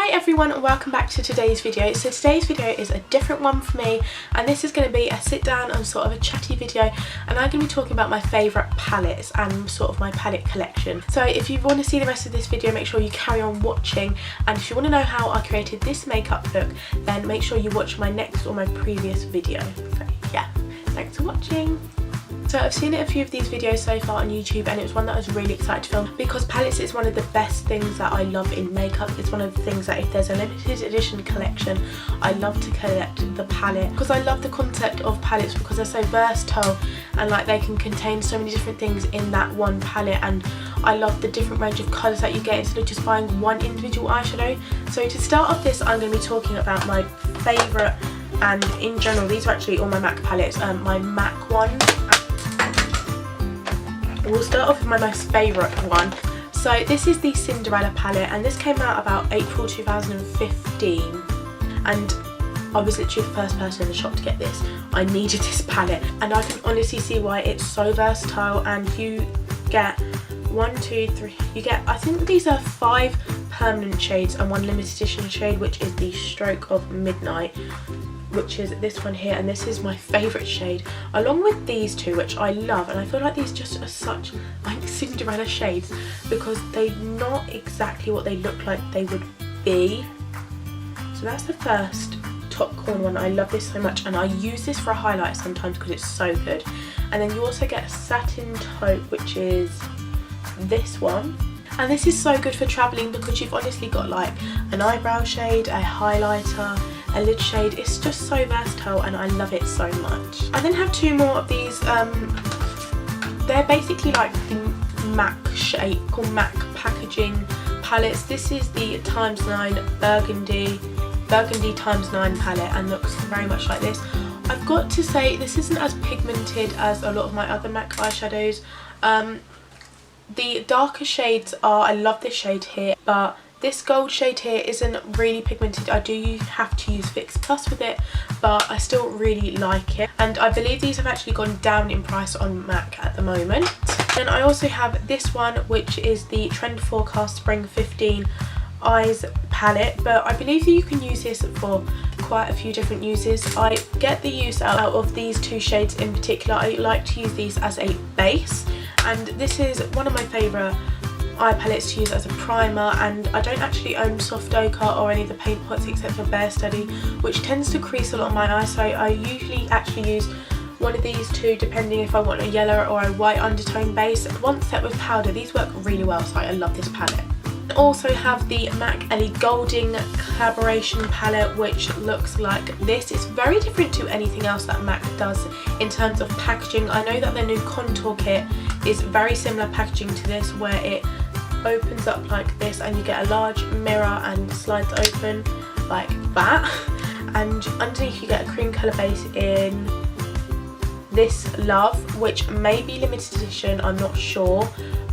everyone and welcome back to today's video. So today's video is a different one for me, and this is going to be a sit down and sort of a chatty video, and I'm going to be talking about my favourite palettes and sort of my palette collection. So if you want to see the rest of this video, make sure you carry on watching, and if you want to know how I created this makeup look, then make sure you watch my next or my previous video. So yeah, thanks for watching. So I've seen a few of these videos so far on YouTube, and it was one that I was really excited to film because palettes is one of the best things that I love in makeup. It's one of the things that if there's a limited edition collection, I love to collect the palette because I love the concept of palettes because they're so versatile and like they can contain so many different things in that one palette, and I love the different range of colours that you get instead of just buying one individual eyeshadow. So to start off this, I'm going to be talking about my favourite, and in general these are actually all my MAC palettes, my MAC ones. We'll start off with my most favourite one. So this is the Cinderella palette, and this came out about April 2015, and I was literally the first person in the shop to get this. I needed this palette, and I can honestly see why it's so versatile. And you get you get, I think these are 5 permanent shades and 1 limited edition shade, which is the Stroke of Midnight, which is this one here, and this is my favourite shade, along with these two, which I love. And I feel like these just are such like Cinderella shades because they're not exactly what they look like they would be. So that's the first top corner one. I love this so much, and I use this for a highlight sometimes because it's so good. And then you also get a Satin Taupe, which is this one, and this is so good for travelling because you've honestly got like an eyebrow shade, a highlighter, a lid shade. It's just so versatile and I love it so much. I then have 2 more of these. They're basically like the MAC shape, called MAC packaging palettes. This is the ×9 Burgundy ×9 palette, and looks very much like this. I've got to say this isn't as pigmented as a lot of my other MAC eyeshadows. The darker shades are, I love this shade here, but this gold shade here isn't really pigmented. I do have to use Fix Plus with it, but I still really like it. And I believe these have actually gone down in price on MAC at the moment. Then I also have this one, which is the Trend Forecast Spring 15 Eyes palette, but I believe that you can use this for quite a few different uses. I get the use out of these 2 shades in particular. I like to use these as a base, and this is one of my favourite eye palettes to use as a primer. And I don't actually own Soft Ochre or any of the paint pots except for Bare Study, which tends to crease a lot on my eyes, so I usually actually use one of these 2 depending if I want a yellow or a white undertone base. Once set with powder, these work really well, so I love this palette. I also have the MAC Ellie Goulding collaboration palette, which looks like this. It's very different to anything else that MAC does in terms of packaging. I know that their new contour kit is very similar packaging to this, where it opens up like this and you get a large mirror and slides open like that, and underneath you get a cream colour base in this Love, which may be limited edition, I'm not sure,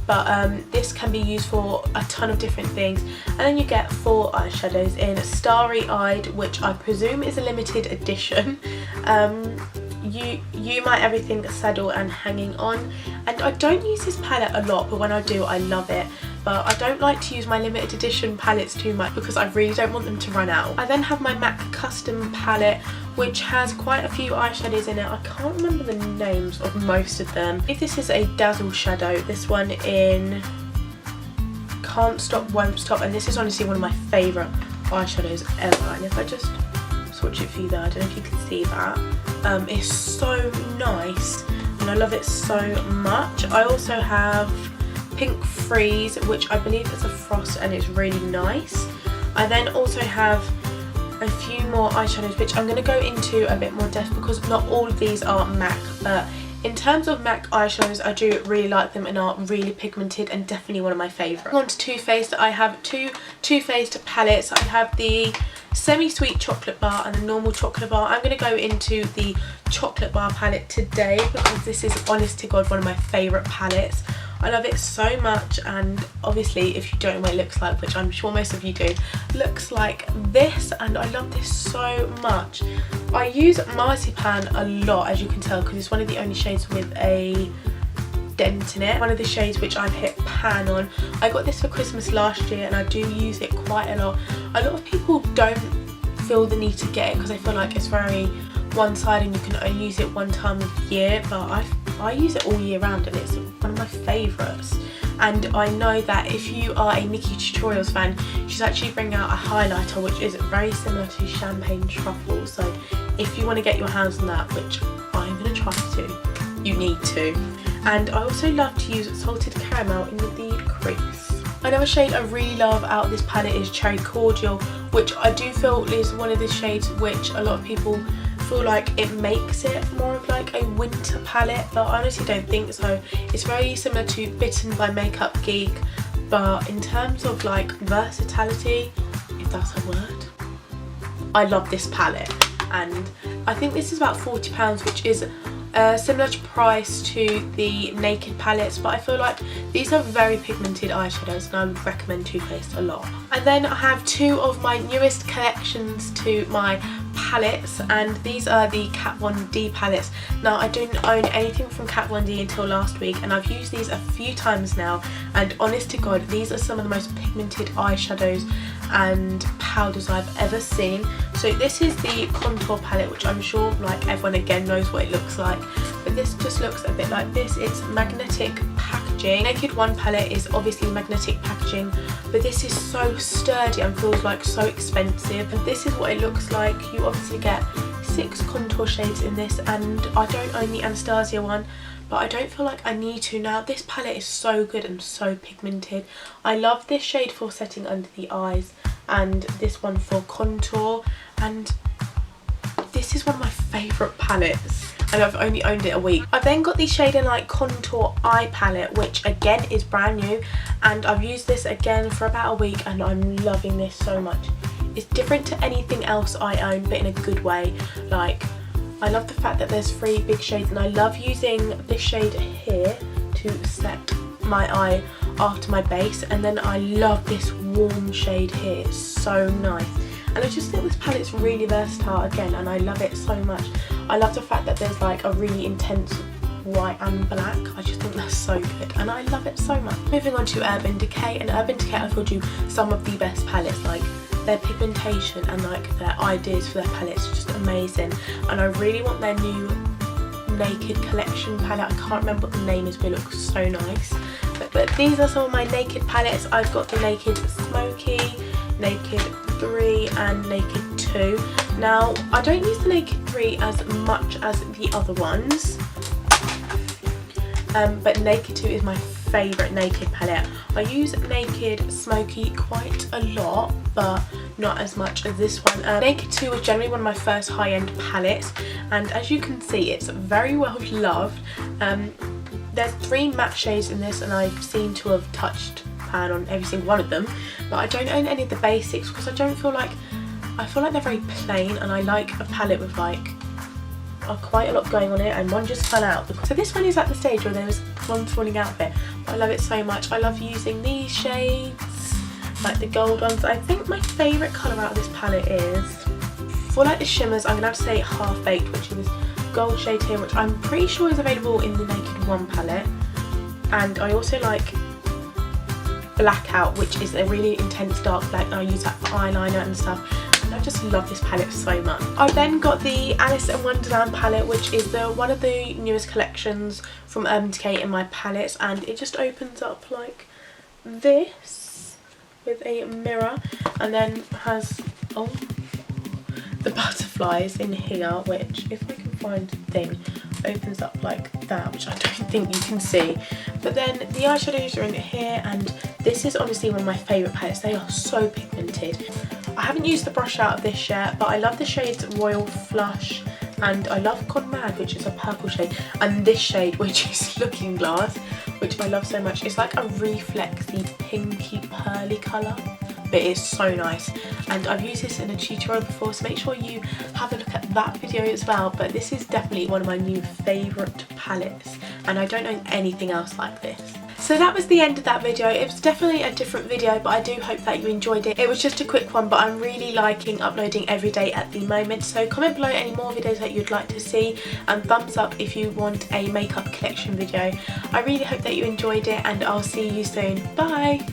but this can be used for a ton of different things. And then you get 4 eyeshadows in Starry Eyed, which I presume is a limited edition, You Might Everything Saddle and Hanging On. And I don't use this palette a lot, but when I do I love it. But I don't like to use my limited edition palettes too much because I really don't want them to run out. I then have my MAC Custom palette, which has quite a few eyeshadows in it. I can't remember the names of most of them. If this is a Dazzle shadow, this one in Can't Stop Won't Stop, and this is honestly one of my favourite eyeshadows ever. And if I just swatch it for you there, I don't know if you can see that. It's so nice and I love it so much. I also have Pink Freeze, which I believe is a frost, and it's really nice. I then also have a few more eyeshadows, which I'm going to go into a bit more depth because not all of these are MAC, but in terms of MAC eyeshadows, I do really like them and are really pigmented and definitely one of my favourites. On to Too Faced, I have 2 Too Faced palettes. I have the Semi-Sweet Chocolate Bar and the normal chocolate bar. I'm going to go into the chocolate bar palette today because this is, honest to God, one of my favourite palettes. I love it so much, and obviously if you don't know what it looks like, which I'm sure most of you do, looks like this, and I love this so much. I use Marzipan a lot, as you can tell, because it's one of the only shades with a dent in it. One of the shades which I've hit pan on. I got this for Christmas last year and I do use it quite a lot. A lot of people don't feel the need to get it because I feel like it's very one-sided and you can only use it one time of the year, but I use it all year round and it's one of my favourites. And I know that if you are a Nikki Tutorials fan, she's actually bringing out a highlighter which is very similar to Champagne Truffle, so if you want to get your hands on that, which I'm going to try to, you need to. And I also love to use Salted Caramel in the crease. Another shade I really love out of this palette is Cherry Cordial, which I do feel is one of the shades which a lot of people feel like it makes it more of like a winter palette, but I honestly don't think so. It's very similar to Bitten by Makeup Geek, but in terms of like versatility, if that's a word, I love this palette. And I think this is about £40, which is similar to price to the Naked palettes, but I feel like these are very pigmented eyeshadows and I would recommend Too Faced a lot. And then I have two of my newest collections to my palettes, and these are the Kat Von D palettes. Now I didn't own anything from Kat Von D until last week and I've used these a few times now, and honest to God, these are some of the most pigmented eyeshadows and powders I've ever seen. So this is the contour palette, which I'm sure like everyone again knows what it looks like, but this just looks a bit like this. It's magnetic packaging. Naked One palette is obviously magnetic packaging, but this is so sturdy and feels like so expensive, and this is what it looks like. You obviously get 6 contour shades in this, and I don't own the Anastasia one, but I don't feel like I need to now. This palette is so good and so pigmented. I love this shade for setting under the eyes and this one for contour, and this is one of my favourite palettes and I've only owned it a week. I've then got the Shade and Light Contour Eye Palette, which again is brand new, and I've used this again for about a week and I'm loving this so much. It's different to anything else I own, but in a good way. Like, I love the fact that there's 3 big shades, and I love using this shade here to set my eye after my base, and then I love this warm shade here. It's so nice. And I just think this palette's really versatile again, and I love it so much. I love the fact that there's like a really intense white and black. I just think that's so good and I love it so much. Moving on to Urban Decay, and Urban Decay I told you some of the best palettes. Like, their pigmentation and like their ideas for their palettes are just amazing, and I really want their new Naked collection palette. I can't remember what the name is, but it looks so nice. But these are some of my Naked palettes. I've got the Naked Smoky, Naked 3 and Naked 2. Now I don't use the Naked 3 as much as the other ones, but Naked 2 is my favourite Naked palette. I use Naked Smoky quite a lot, but not as much as this one. Naked 2 was generally one of my first high-end palettes, and as you can see, it's very well loved. There's 3 matte shades in this, and I seem to have touched pan on every single one of them, but I don't own any of the basics because I feel like they're very plain, and I like a palette with like quite a lot going on it, and one just fell out. So this one is at the stage where there was one falling out of it, but I love it so much. I love using these shades, like the gold ones. I think my favourite colour out of this palette is, for like the shimmers, I'm going to have to say Half Baked, which is this gold shade here, which I'm pretty sure is available in the Naked One palette. And I also like Blackout, which is a really intense dark black, and I use that for eyeliner and stuff. And I just love this palette so much. I then got the Alice in Wonderland palette, which is one of the newest collections from Urban Decay in my palettes, and it just opens up like this with a mirror, and then has the butterflies in here, which, if I can find the thing, opens up like that, which I don't think you can see. But then the eyeshadows are in here, and this is honestly one of my favourite palettes. They are so pigmented. I haven't used the brush out of this yet, but I love the shades Royal Flush, and I love Gone Mad, which is a purple shade, and this shade, which is Looking Glass, which I love so much. It's like a reflexy pinky pearly colour, but it's so nice, and I've used this in a tutorial before, so make sure you have a look at that video as well. But this is definitely one of my new favourite palettes, and I don't own anything else like this. So that was the end of that video. It was definitely a different video, but I do hope that you enjoyed it. It was just a quick one, but I'm really liking uploading every day at the moment. So comment below any more videos that you'd like to see, and thumbs up if you want a makeup collection video. I really hope that you enjoyed it, and I'll see you soon. Bye!